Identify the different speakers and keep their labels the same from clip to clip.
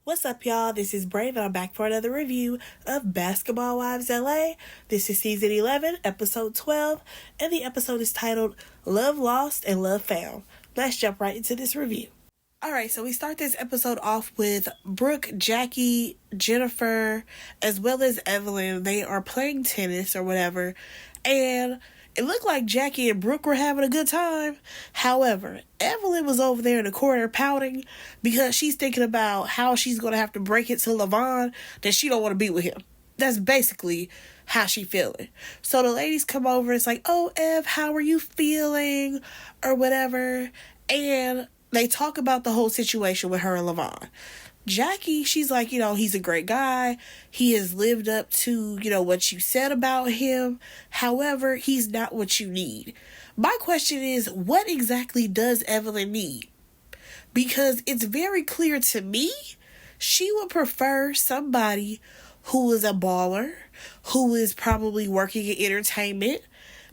Speaker 1: What's up, y'all? This is Brave, and I'm back for another review of Basketball Wives LA. This is season 11, episode 12, and the episode is titled Love Lost and Love Found. Let's jump right into this review. Alright, so we start this episode off with Brooke, Jackie, Jennifer, as well as Evelyn. They are playing tennis or whatever, and it looked like Jackie and Brooke were having a good time. However, Evelyn was over there in the corner pouting because she's thinking about how she's going to have to break it to Levon that she don't want to be with him. That's basically how she feeling. So the ladies come over. It's like, oh, Ev, how are you feeling? Or whatever. And they talk about the whole situation with her and Levon. Jackie, she's like, he's a great guy. He has lived up to, what you said about him. However, he's not what you need. My question is, what exactly does Evelyn need? Because it's very clear to me, she would prefer somebody who is a baller, who is probably working in entertainment,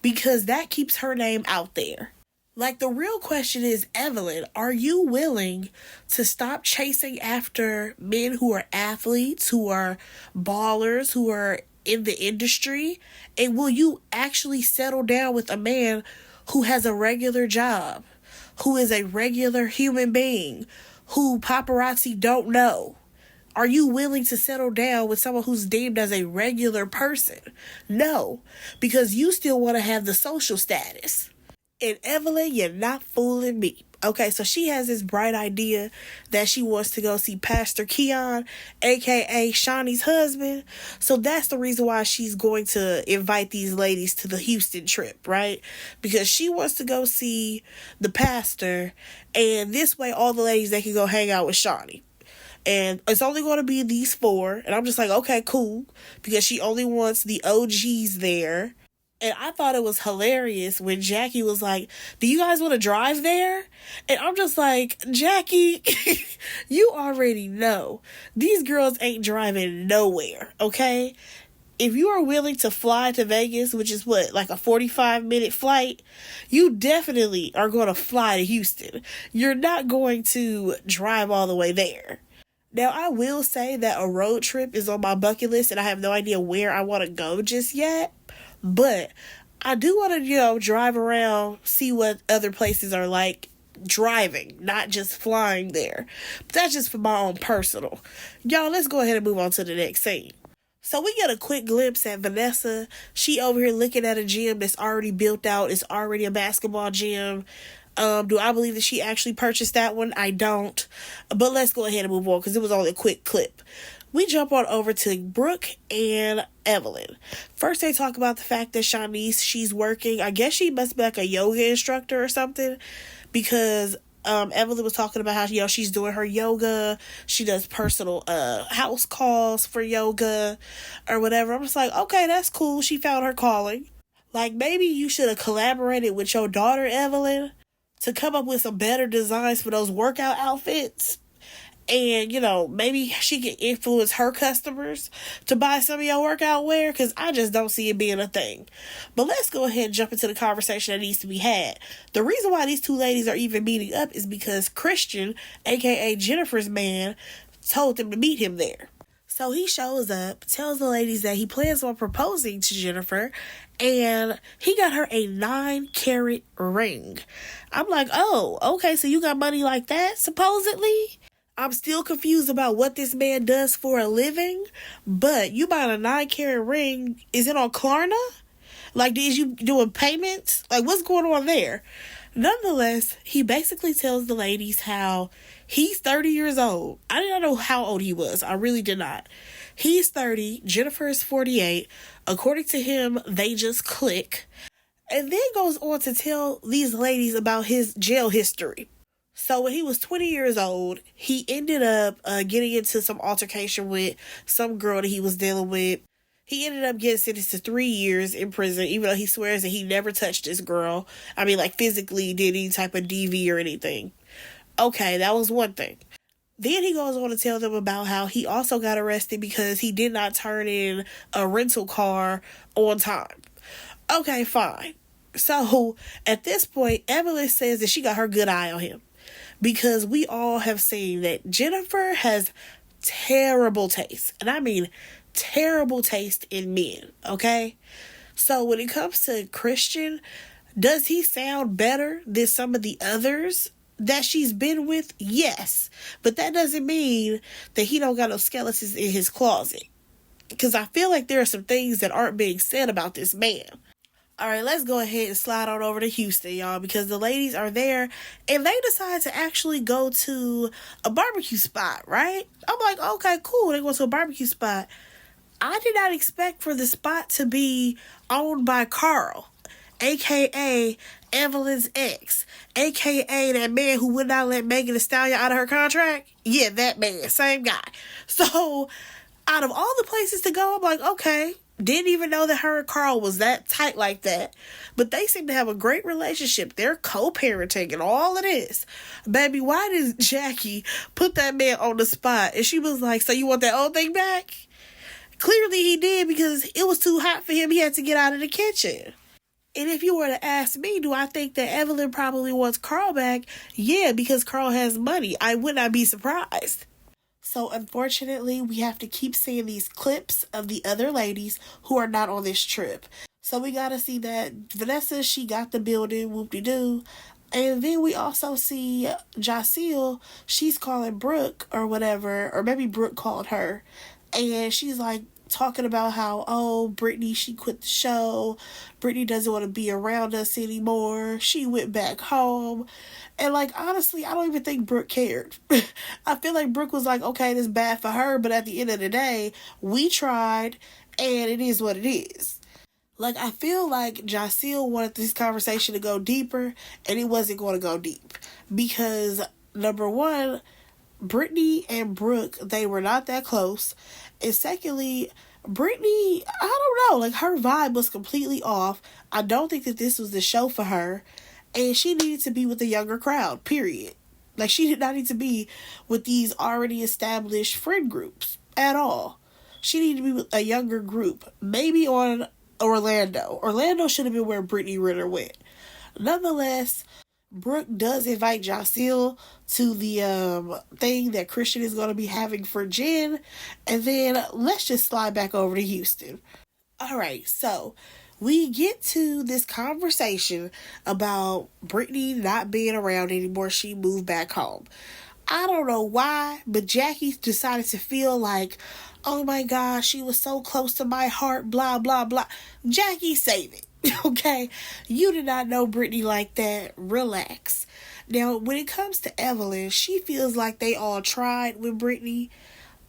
Speaker 1: because that keeps her name out there. Like, the real question is, Evelyn, are you willing to stop chasing after men who are athletes, who are ballers, who are in the industry? And will you actually settle down with a man who has a regular job, who is a regular human being, who paparazzi don't know? Are you willing to settle down with someone who's deemed as a regular person? No, because you still want to have the social status. And Evelyn, you're not fooling me. Okay, so she has this bright idea that she wants to go see Pastor Keon, aka Shawnee's husband. So that's the reason why she's going to invite these ladies to the Houston trip, right? Because she wants to go see the pastor, and this way all the ladies, they can go hang out with Shawnee. And it's only going to be these four. And I'm just like, okay, cool. Because she only wants the OGs there. And I thought it was hilarious when Jackie was like, do you guys want to drive there? And I'm just like, Jackie, you already know. These girls ain't driving nowhere, okay? If you are willing to fly to Vegas, which is like a 45-minute flight, you definitely are going to fly to Houston. You're not going to drive all the way there. Now, I will say that a road trip is on my bucket list, and I have no idea where I want to go just yet. But I do want to, drive around, see what other places are like driving, not just flying there. But that's just for my own personal. Y'all, let's go ahead and move on to the next scene. So we get a quick glimpse at Vanessa. She over here looking at a gym that's already built out. It's already a basketball gym. Do I believe that she actually purchased that one? I don't. But let's go ahead and move on because it was only a quick clip. We jump on over to Brooke and Evelyn. First, they talk about the fact that Shawnee's, she's working. I guess she must be like a yoga instructor or something, because Evelyn was talking about how, she's doing her yoga. She does personal house calls for yoga or whatever. I'm just like, okay, that's cool. She found her calling. Like, maybe you should have collaborated with your daughter, Evelyn, to come up with some better designs for those workout outfits. And, maybe she can influence her customers to buy some of your workout wear, because I just don't see it being a thing. But let's go ahead and jump into the conversation that needs to be had. The reason why these two ladies are even meeting up is because Christian, aka Jennifer's man, told them to meet him there. So he shows up, tells the ladies that he plans on proposing to Jennifer, and he got her a 9-carat ring. I'm like, oh, okay, so you got money like that, supposedly? I'm still confused about what this man does for a living, but you bought a 9-carat ring. Is it on Klarna? Like, is you doing payments? Like, what's going on there? Nonetheless, he basically tells the ladies how he's 30 years old. I didn't know how old he was. I really did not. He's 30. Jennifer is 48. According to him, they just click. And then goes on to tell these ladies about his jail history. So when he was 20 years old, he ended up getting into some altercation with some girl that he was dealing with. He ended up getting sentenced to 3 years in prison, even though he swears that he never touched this girl. I mean, like, physically did any type of DV or anything. Okay, that was one thing. Then he goes on to tell them about how he also got arrested because he did not turn in a rental car on time. Okay, fine. So at this point, Evelyn says that she got her good eye on him, because we all have seen that Jennifer has terrible taste. And I mean terrible taste in men, okay? So when it comes to Christian, does he sound better than some of the others that she's been with? Yes. But that doesn't mean that he don't got no skeletons in his closet. Because I feel like there are some things that aren't being said about this man. All right, let's go ahead and slide on over to Houston, y'all, because the ladies are there and they decide to actually go to a barbecue spot, right? I'm like, okay, cool. They go to a barbecue spot. I did not expect for the spot to be owned by Carl, aka Evelyn's ex, aka that man who would not let Megan Thee Stallion out of her contract. Yeah, that man, same guy. So, out of all the places to go, I'm like, okay, didn't even know that her and Carl was that tight like that. But they seem to have a great relationship. They're co-parenting and all of this. Baby, why did Jackie put that man on the spot? And she was like, so you want that old thing back? Clearly he did, because it was too hot for him. He had to get out of the kitchen. And if you were to ask me, do I think that Evelyn probably wants Carl back? Yeah, because Carl has money. I would not be surprised. So unfortunately, we have to keep seeing these clips of the other ladies who are not on this trip. So we got to see that Vanessa, she got the building, whoop-de-doo. And then we also see Jacille, she's calling Brooke or whatever, or maybe Brooke called her. And she's like talking about how, oh, Brittany, she quit the show. Brittany doesn't want to be around us anymore. She went back home. And like, honestly, I don't even think Brooke cared. I feel like Brooke was like, okay, this is bad for her. But at the end of the day, we tried and it is what it is. Like, I feel like Jacille wanted this conversation to go deeper and it wasn't going to go deep. Because, number one, Brittany and Brooke, they were not that close. And secondly, Brittany, I don't know, like her vibe was completely off. I don't think that this was the show for her. And she needed to be with a younger crowd, period. Like, she did not need to be with these already established friend groups at all. She needed to be with a younger group. Maybe on Orlando. Orlando should have been where Brittany Renner went. Nonetheless, Brooke does invite Jacille to the thing that Christian is going to be having for Jen. And then let's just slide back over to Houston. All right, so we get to this conversation about Brittany not being around anymore. She moved back home. I don't know why, but Jackie decided to feel like, oh my gosh, she was so close to my heart, blah, blah, blah. Jackie, save it. Okay, you did not know Brittany like that. Relax. Now, when it comes to Evelyn, she feels like they all tried with Brittany,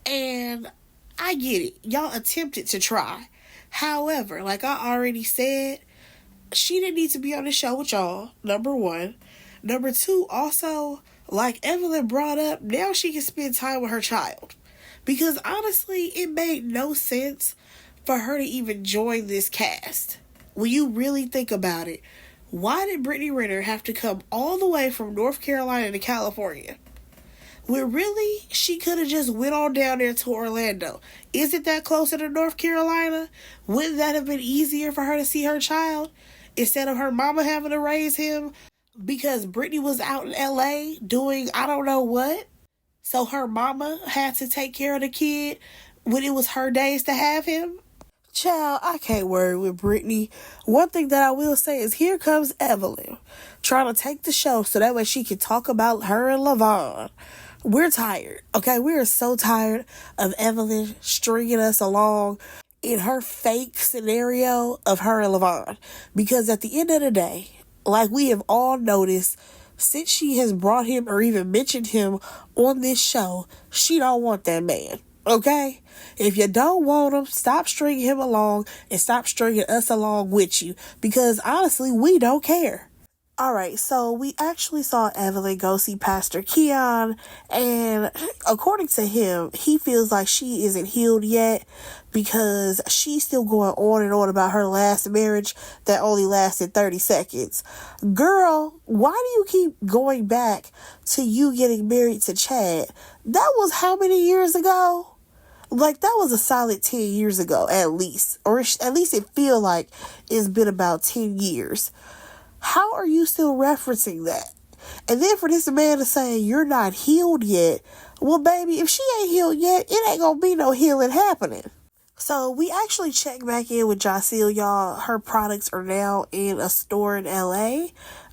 Speaker 1: and I get it. Y'all attempted to try. However, like I already said, she didn't need to be on the show with y'all, number one. Number two, also, like Evelyn brought up, now she can spend time with her child. Because honestly, it made no sense for her to even join this cast. When you really think about it, why did Brittany Renner have to come all the way from North Carolina to California? When really, she could have just went on down there to Orlando. Is it that closer to North Carolina? Wouldn't that have been easier for her to see her child? Instead of her mama having to raise him because Brittany was out in LA doing I don't know what? So her mama had to take care of the kid when it was her days to have him? Child, I can't worry with Brittany. One thing that I will say is here comes Evelyn trying to take the show so that way she can talk about her and Lavon. We're tired, okay? We are so tired of Evelyn stringing us along in her fake scenario of her and Lavon. Because at the end of the day, like we have all noticed, since she has brought him or even mentioned him on this show, she don't want that man. Okay? If you don't want him, stop stringing him along and stop stringing us along with you. Because honestly, we don't care. Alright, so we actually saw Evelyn go see Pastor Keon. And according to him, he feels like she isn't healed yet because she's still going on and on about her last marriage that only lasted 30 seconds. Girl, why do you keep going back to you getting married to Chad? That was how many years ago? Like, that was a solid 10 years ago, at least. Or at least it feel like it's been about 10 years. How are you still referencing that? And then for this man to say, you're not healed yet, Well, baby, if she ain't healed yet, it ain't gonna be no healing happening. So we actually checked back in with Jaceel, y'all. Her products are now in a store in LA.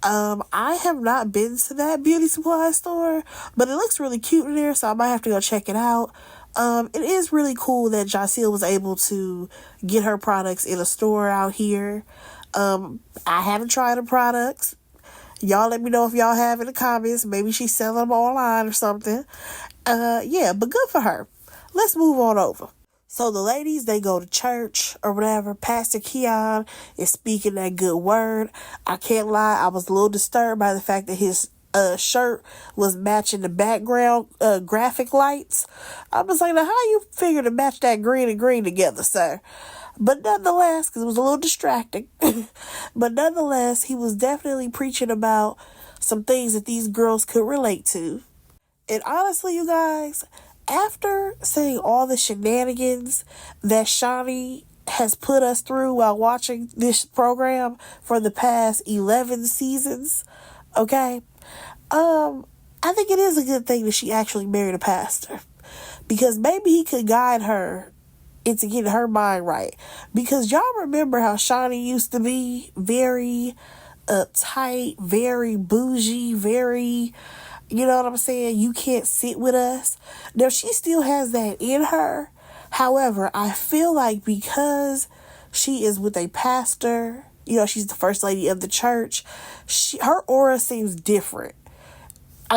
Speaker 1: I have not been to that beauty supply store, but it looks really cute in there, so I might have to go check it out. It is really cool that Jaceel was able to get her products in a store out here. I haven't tried the products. Y'all let me know if y'all have in the comments. Maybe she's selling them online or something. Yeah, but good for her. Let's move on over. So the ladies, they go to church or whatever. Pastor Keon is speaking that good word. I can't lie, I was a little disturbed by the fact that his shirt was matching the background graphic lights. I was like, now how you figure to match that green and green together, sir? But nonetheless, because it was a little distracting, but nonetheless, he was definitely preaching about some things that these girls could relate to. And honestly, you guys, after seeing all the shenanigans that Shaunie has put us through while watching this program for the past 11 seasons, okay, I think it is a good thing that she actually married a pastor. Because maybe he could guide her into getting her mind right. Because y'all remember how Shaunie used to be very uptight, very bougie, very, you know what I'm saying? You can't sit with us. Now, she still has that in her. However, I feel like because she is with a pastor, you know, she's the first lady of the church, her aura seems different.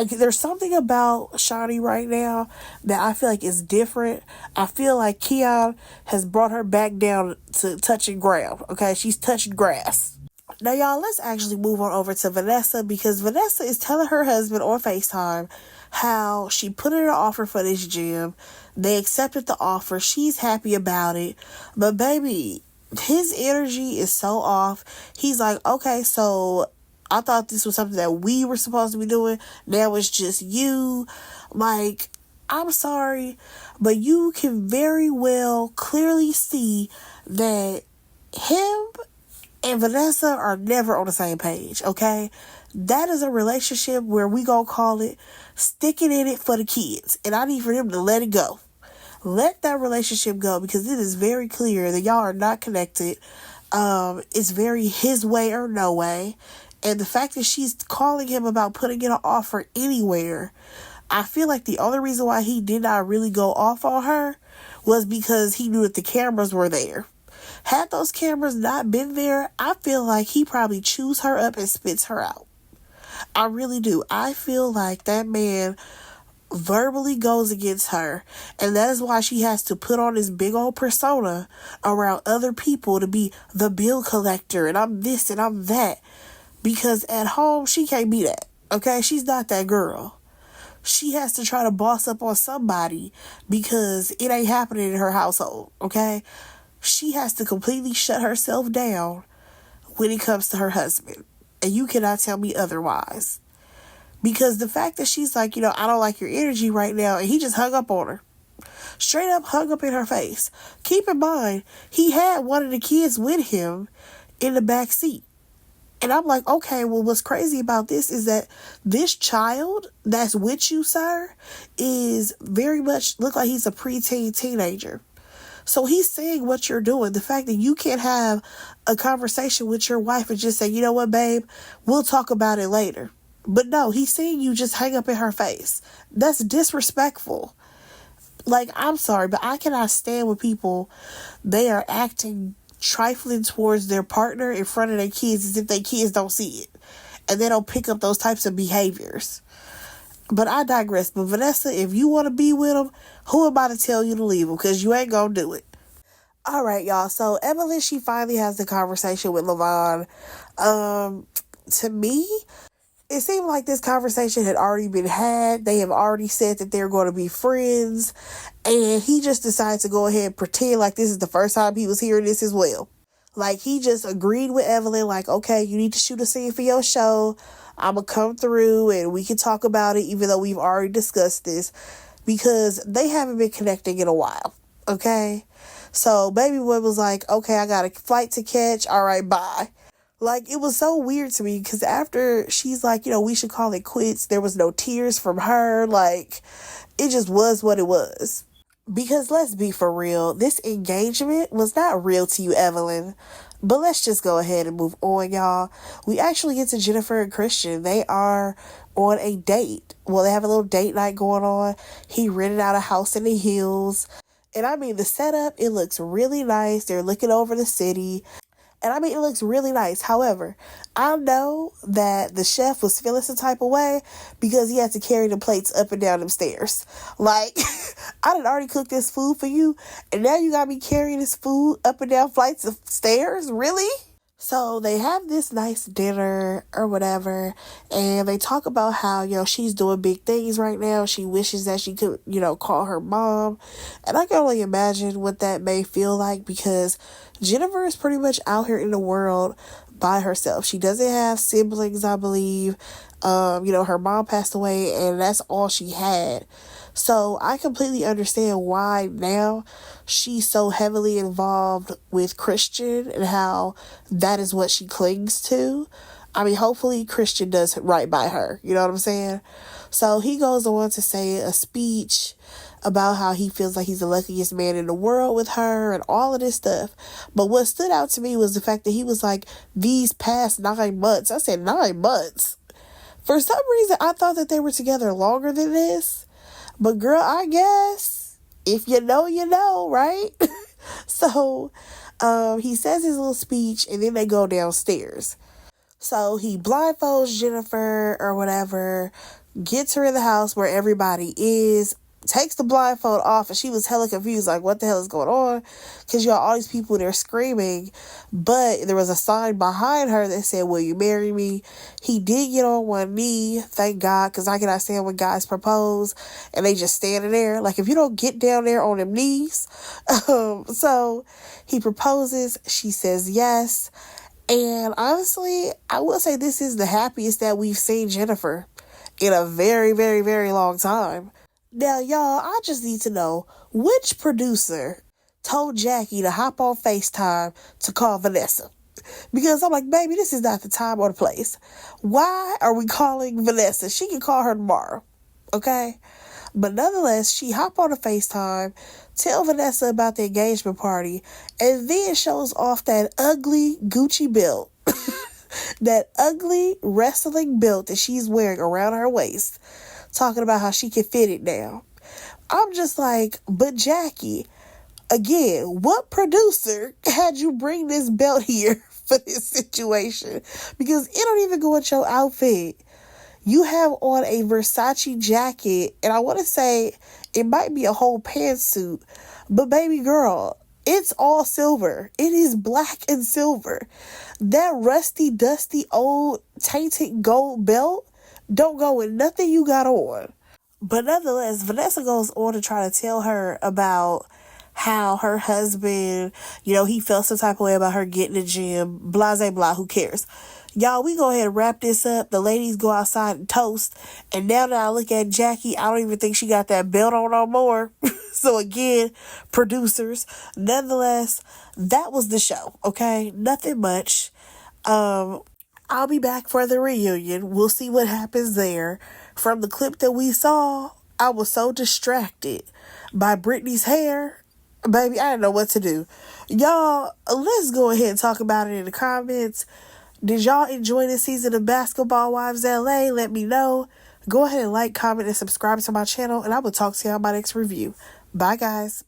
Speaker 1: There's something about Shaunie right now that I feel like is different. I feel like Keon has brought her back down to touching ground. Okay, she's touching grass. Now, y'all, let's actually move on over to Vanessa, because Vanessa is telling her husband on FaceTime how she put in an offer for this gym. They accepted the offer. She's happy about it. But, baby, his energy is so off. He's like, okay, so I thought this was something that we were supposed to be doing. Now it's just you. Like, I'm sorry, but you can very well clearly see that him and Vanessa are never on the same page, okay? That is a relationship where we gonna call it sticking in it for the kids. And I need for them to let it go. Let that relationship go, because it is very clear that y'all are not connected. It's very his way or no way. And the fact that she's calling him about putting in an offer anywhere, I feel like the only reason why he did not really go off on her was because he knew that the cameras were there. Had those cameras not been there, I feel like he probably chews her up and spits her out. I really do. I feel like that man verbally goes against her, and that is why she has to put on this big old persona around other people to be the bill collector, and I'm this and I'm that. Because at home, she can't be that, okay? She's not that girl. She has to try to boss up on somebody because it ain't happening in her household, okay? She has to completely shut herself down when it comes to her husband. And you cannot tell me otherwise. Because the fact that she's like, you know, I don't like your energy right now, and he just hung up on her. Straight up hung up in her face. Keep in mind, he had one of the kids with him in the back seat. And I'm like, okay, well, what's crazy about this is that this child that's with you, sir, is very much look like he's a preteen teenager. So he's seeing what you're doing. The fact that you can't have a conversation with your wife and just say, you know what, babe, we'll talk about it later. But no, he's seeing you just hang up in her face. That's disrespectful. Like, I'm sorry, but I cannot stand when people, they are acting trifling towards their partner in front of their kids as if their kids don't see it. And they don't pick up those types of behaviors. But I digress. But Vanessa, if you want to be with him, who am I to tell you to leave him? Because you ain't going to do it. All right, y'all. So Evelyn, she finally has the conversation with Levon. To me, it seemed like this conversation had already been had. They have already said that they're going to be friends. And he just decided to go ahead and pretend like this is the first time he was hearing this as well. Like, he just agreed with Evelyn, like, okay, you need to shoot a scene for your show. I'm going to come through and we can talk about it, even though we've already discussed this. Because they haven't been connecting in a while. Okay? So, Baby Boy was like, okay, I got a flight to catch. All right, bye. Like, it was so weird to me because after she's like, we should call it quits, there was no tears from her. Like, it just was what it was. Because let's be for real, this engagement was not real to you, Evelyn. But let's just go ahead and move on, y'all. We actually get to Jennifer and Christian. They are on a date. Well, they have a little date night going on. He rented out a house in the hills. And I mean, the setup, it looks really nice. They're looking over the city. And I mean, it looks really nice. However, I know that the chef was feeling some type of way because he had to carry the plates up and down them stairs. Like, I done already cooked this food for you, and now you got me carrying this food up and down flights of stairs? Really? So they have this nice dinner or whatever, and they talk about how, she's doing big things right now. She wishes that she could, call her mom. And I can only imagine what that may feel like because Jennifer is pretty much out here in the world by herself. She doesn't have siblings, I believe. Her mom passed away, and that's all she had. So I completely understand why now she's so heavily involved with Christian and how that is what she clings to. I mean, hopefully Christian does right by her. You know what I'm saying? So he goes on to say a speech about how he feels like he's the luckiest man in the world with her and all of this stuff. But what stood out to me was the fact that he was like, these past 9 months. I said 9 months. For some reason, I thought that they were together longer than this. But girl, I guess if you know, right? So he says his little speech and then they go downstairs. So he blindfolds Jennifer or whatever, gets her in the house where everybody is, takes the blindfold off, and she was hella confused, like, what the hell is going on? Because all these people there screaming, but there was a sign behind her that said, will you marry me? He did get on one knee, thank God, because I cannot stand when guys propose, and they just standing there, like, if you don't get down there on them knees. So he proposes, she says yes, and honestly, I will say this is the happiest that we've seen Jennifer in a very, very, very long time. Now, y'all, I just need to know which producer told Jackie to hop on FaceTime to call Vanessa. Because I'm like, baby, this is not the time or the place. Why are we calling Vanessa? She can call her tomorrow, okay? But nonetheless, she hop on a FaceTime, tell Vanessa about the engagement party, and then shows off that ugly Gucci belt. That ugly wrestling belt that she's wearing around her waist. Talking about how she can fit it now. I'm just like, but Jackie, again, what producer had you bring this belt here for this situation? Because it don't even go with your outfit. You have on a Versace jacket, and I want to say it might be a whole pantsuit, but baby girl, it's all silver. It is black and silver. That rusty, dusty, old, tainted gold belt don't go with nothing you got on. But nonetheless, Vanessa goes on to try to tell her about how her husband, he felt some type of way about her getting the gym, blah, blah, blah, who cares? Y'all, we go ahead and wrap this up. The ladies go outside and toast. And now that I look at Jackie, I don't even think she got that belt on no more. So again, producers, nonetheless, that was the show, okay? Nothing much. I'll be back for the reunion. We'll see what happens there. From the clip that we saw, I was so distracted by Britney's hair. Baby, I didn't know what to do. Y'all, let's go ahead and talk about it in the comments. Did y'all enjoy this season of Basketball Wives LA? Let me know. Go ahead and like, comment, and subscribe to my channel, and I will talk to y'all in my next review. Bye, guys.